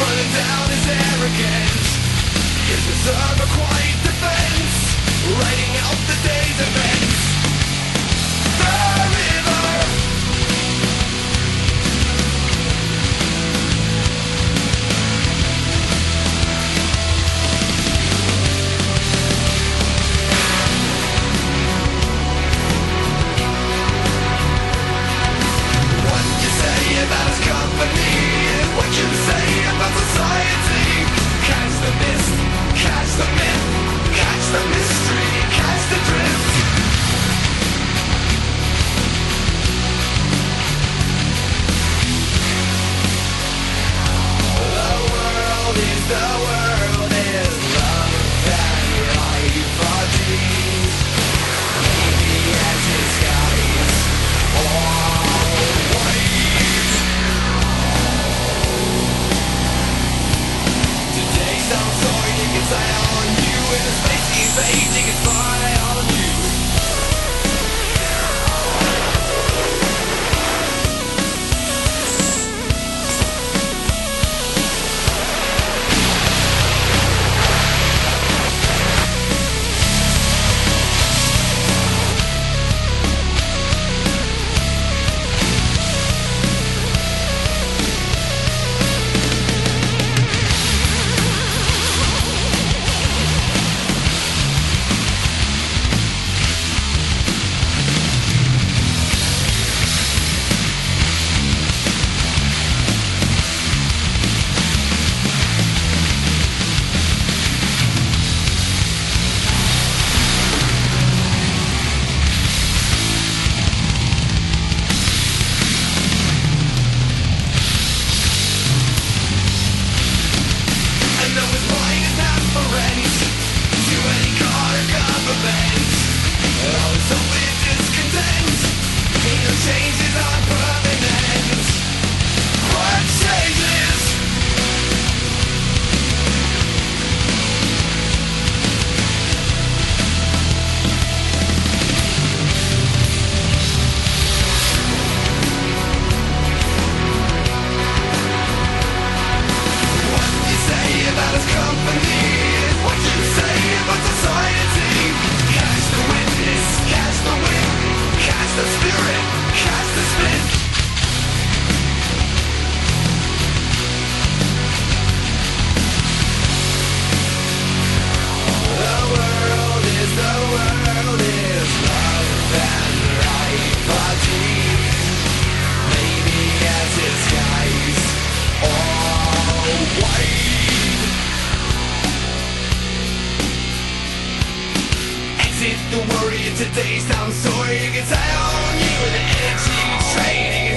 Running down his arrogance. His deserve a quiet defense. Writing out the day's events. The river. What you say about his company is what you say about society. Catch the mist, catch the myth, catch the mystery, catch the drift. The world is love and life are dreams. Maybe as his skies all white. Today's down so you can say on you. In the space invades, you can spy on you. Changes are permanent. What changes? What you say about his company is what you say about society. Catch the witness, catch the wind, catch the spirit, catch the spin. The world is love and life are dreams. Maybe as his skies all white. Exit the worry of today's town story. You can say on you with the energy trading.